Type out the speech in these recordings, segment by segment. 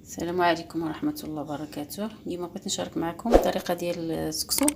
السلام عليكم ورحمه الله وبركاته. اليوم بغيت نشارك معكم الطريقه ديال السكسو.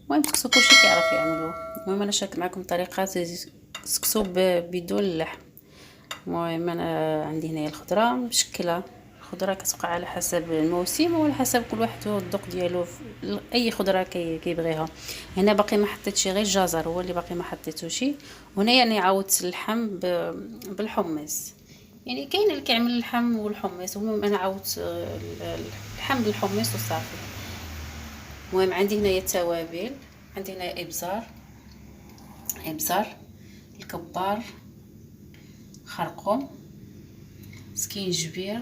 المهم السكسو كلشي كيعرف يعملوه. المهم انا نشارك معكم طريقه السكسو بدون اللحم. المهم انا عندي هنايا الخضره مشكله. الخضره كتبقى على حسب الموسم وعلى حسب كل واحد الذوق ديالو. اي خضره كيبغيها. هنا باقي ما حطيتش غير الجزر هو اللي باقي ما حطيتوش. وهنا يعني عاودت اللحم بالحمص. يعني كاين اللي كيعمل اللحم والحمص. المهم انا عاودت اللحم بالحمص وصافي. المهم عندي هنايا التوابل. عندي هنا ابزار الكبار، خرقوم، سكينجبير،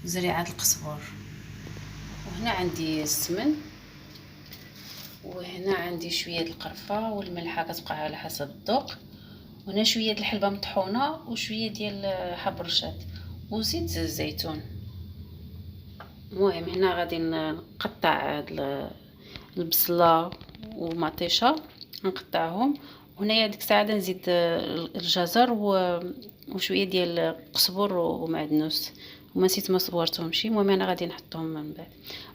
زريعه القزبر. وهنا عندي السمن، وهنا عندي شويه القرفه والملحه كتبقى على حسب الذوق. وهنا شويه الحلبه مطحونه وشويه ديال حب الرشاد وزيت الزيتون. المهم هنا غادي نقطع هاد البصله ومطيشه نقطعهم. وهنايا ديك الساعه نزيد الجزر وشويه ديال القزبر ومعدنوس وما نسيت ما صورتهمش. المهم انا غادي نحطهم من بعد.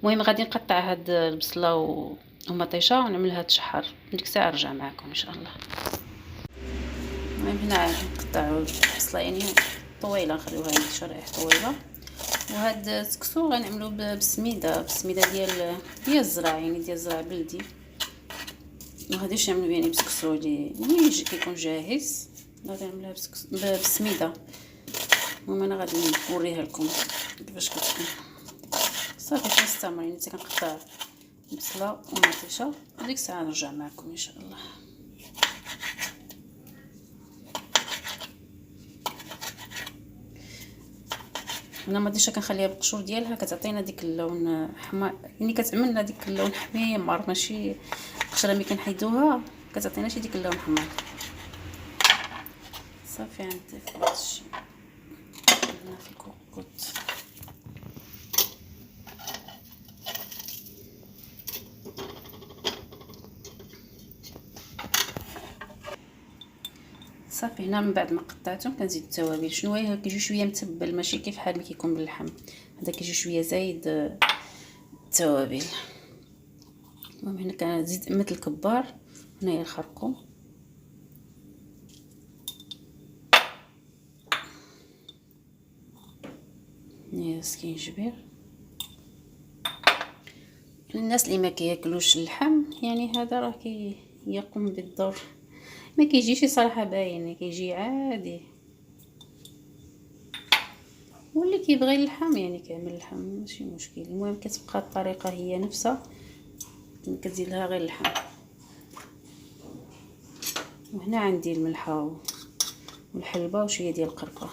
المهم غادي نقطع هاد البصله ومطيشه ونعملها تشحر. ديك الساعه نرجع معكم ان شاء الله. المهم هنا نقطعوا البصله يعني طويله، نخليوها يعني شرائح طويله. وهاد السكسو غنعملو بالسميده ديال الزرع، يعني ديال الزرع بلدي. ما غاديش نعملو يعني بسكسو اللي يجي كيكون جاهز. غادي نعملها بالسميده. المهم انا غادي نوريها لكم كيفاش كتكون. صافي كنستمر يعني حتى كنقطع البصله ومطيشه وديك الساعه نرجع معكم ان شاء الله. انا ما ديش كنخليها بالقشور ديالها، كتعطينا ديك اللون حمار، يعني كتعمل لنا ديك اللون حميمر، ماشي القشره ملي كنحيدوها كتعطينا شي ديك اللون حمار. صافي غنضيف هادشي هنا في الكوكوط. صافي هنا من بعد ما قطعتهم كنزيد التوابل. شنو هي كيجي شويه متبل، ماشي كيف حال ما كيكون باللحم. هذا كيجي شويه زايد التوابل. المهم هنا كنزيد مثل الكبار. هنايا الخرقوم، هنايا السكينجبير. الناس اللي ما كياكلوش اللحم يعني هذا راه يقوم بالدور. ما كيجيش صراحه باين، كيجي عادي. واللي كيبغي اللحم يعني كيعمل اللحم ماشي مشكل. المهم كتبقى الطريقه هي نفسها، كتزيد لها غير اللحم. وهنا عندي الملحه والحلبه وشويه ديال القرفه.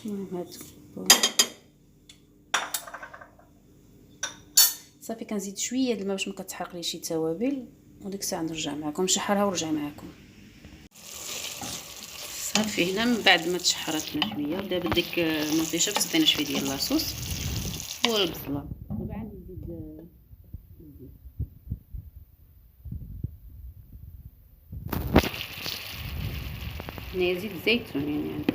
المهم هاد صافي كنزيد شويه الماء باش ما كتحرقليش شي توابل وديك الساعه نرجع معكم نشحرها ونرجع معكم. صافي هنا من بعد ما تشحرتنا شويه دابا ديك المطيشه كتعطينا شويه ديال لاصوص والبصله. دابا عندي نزيد الزيت. هنا زيت الزيتون يعني عندي.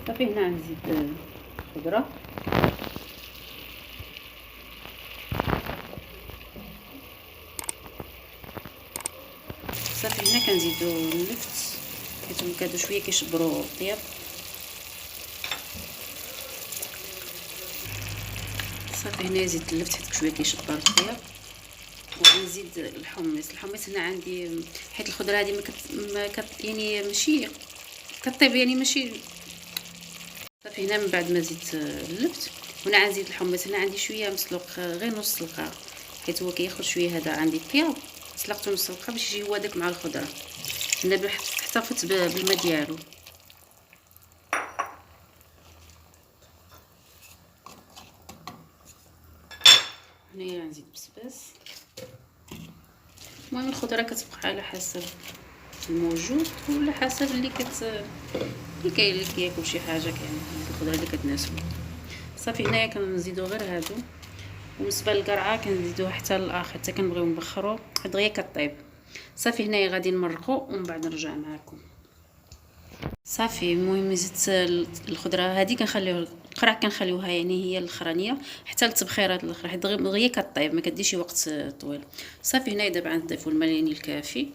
صافي هنا نزيد الخضره. صافي هنا كنزيدو اللفت حيت هما كادو شويه كيشبروا الطياب. صافي هنا زيد اللفت حيت شويه كيشبر الطياب. وغنزيد الحمص هنا عندي حيت الخضره هذه ما كت يعني ماشي كطيب يعني ماشي. صافي هنا من بعد ما زدت اللفت هنا غنزيد الحمص. هنا عندي شويه مسلوق غير نص سلقه حيت هو كياخذ شويه. هذا عندي طياب سلقته نص سلقه باش يجي هو داك مع الخضره. هنا احتفظت بالماء ديالو. هنا غنزيد بسباس. المهم الخضره كتبقى على حسب الموجود ولا حسب اللي كاين اللي كياكل شي حاجه كاين الخضره اللي كتناسبو. صافي هنايا كنزيدو غير هادو وبالنسبه للقرعه كنزيدوها حتى للاخر حتى كنبغيو نبخرو دغيا كطيب. صافي هنايا غادي نمرقو ومن بعد نرجع معكم. صافي المهم زدت الخضره هذه كنخليوها القرع كنخليوها يعني هي الاخرانيه حتى التبخيرات الاخرى حيت دغيا كطيب ما كديش وقت طويل. صافي هنايا دابا غنضيفوا الماء يعني الكافي.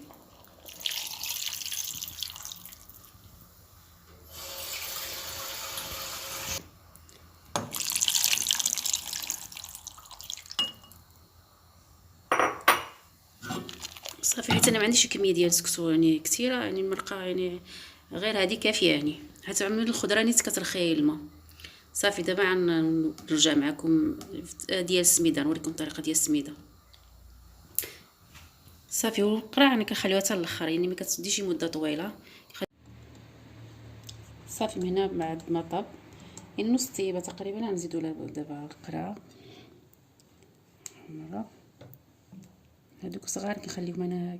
صافي حيت انا ما عنديش كميه ديال السكسو يعني كثيره يعني المرقه يعني غير هذه كافيه يعني غتعملوا الخضره نيت كترخي الماء. صافي دابا غنرجع معكم ديال السميده نوريكم الطريقه ديال السميده. صافي والقرع انا كنخليوها حتى الاخر يعني ما كتديش مده طويله. صافي من هنا بعد ما طاب يعني نص طيبه تقريبا غنزيدوا لها دابا القرعه مره. هادوك صغار كنخليهم انا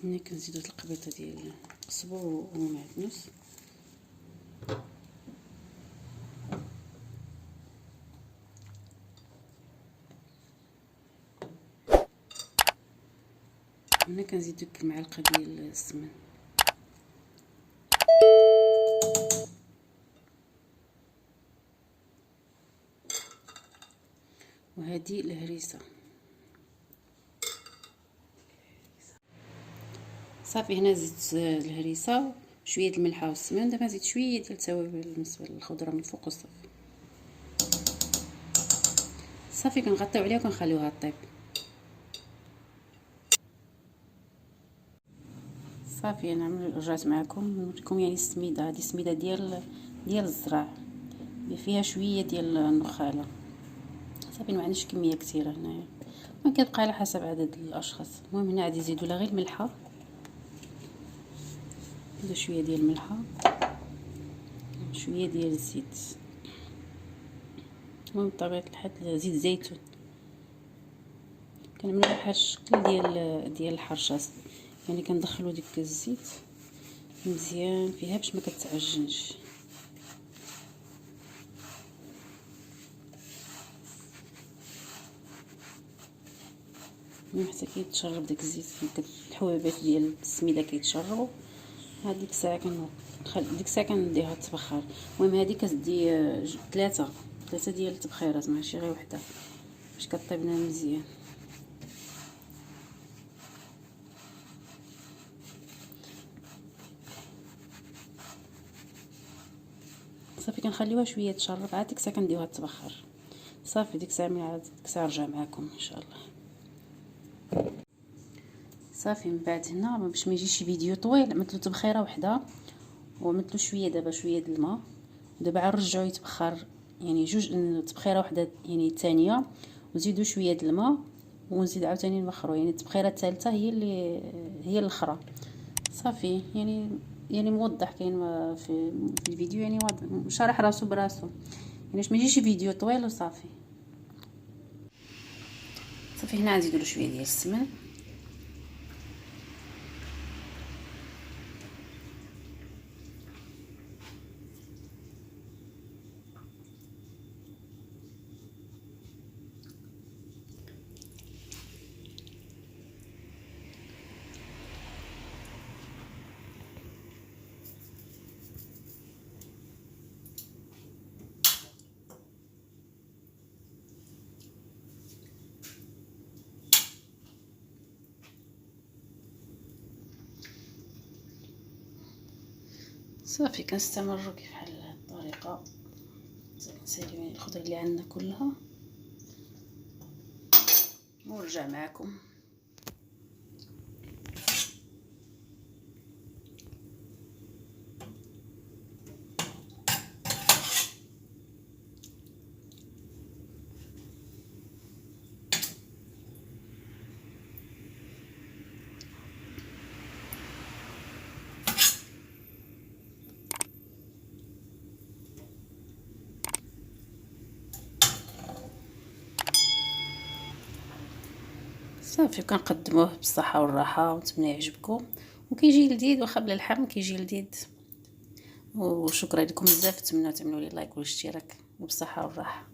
هنا كنزيدو القبيطه ديال القزبر ومعدنوس. هنا كنزيد ديك المعلقه ديال السمن. وهذه الهريسه. صافي هنا زدت الهريسه شويه الملحه والسمن. دابا نزيد شويه ديال التوابل بالنسبه للخضره من فوق وصافي. صافي كنغطيو عليها وكنخليوها طيب. صافي انا رجعت معكم نوريكم يعني السميده. هذه السميده ديال الزرع فيها شويه ديال النخاله. صافي ما عنديش كميه كثيره هنايا ما كيبقى على حسب عدد الاشخاص. المهم هنا غادي نزيدوا لها غير الملحه شويه ديال الملحه شويه ديال الزيت. المهم بطبيعه الحال زيت زيتون كنعملوا بحال الشكل ديال الحرشه يعني كندخلوا ديك الزيت مزيان فيها باش ما كتعجنش. المهم حتى كيتشرب داك الزيت الحبيبات ديال السميده كيتشربوا. هذيك الساعه ديك الساعه كنديها تبخر. المهم هذه كتدي ثلاثه ديال التبخيرات ماشي غير وحده باش كطيب لنا مزيان. صافي كنخليوها شويه تشرب عاد ديك الساعه كنديوها تبخر. صافي ديك الساعه من عاد ديك الساعه نرجع معكم ان شاء الله. صافي من بعد هنا باش ما يجيش فيديو طويل عملت له تبخيره وحده وعملت له شويه دابا شويه د الماء. دابا عاد نرجعو يتبخر يعني جوج تبخيره وحده يعني الثانيه وزيدوا شويه د الماء ونزيد عاوتاني نبخرو يعني التبخيره الثالثه هي الاخرى. صافي يعني موضح كاين في الفيديو يعني شرح راسو براسو يعني باش ما يجيش فيديو طويل وصافي. صافي هنا نزيدوا له شويه ديال السمن. صافي كنستمروا كيف بحال هاد الطريقه نساليو الخضر اللي عندنا كلها ونرجع معكم. صافي كنقدموه بالصحه والراحه ونتمنى يعجبكم وكيجي لذيذ واخا بلا اللحم كيجي لذيذ. وشكرا لكم بزاف، نتمنى تعملوا لي لايك واشتراك، وبصحة والراحة.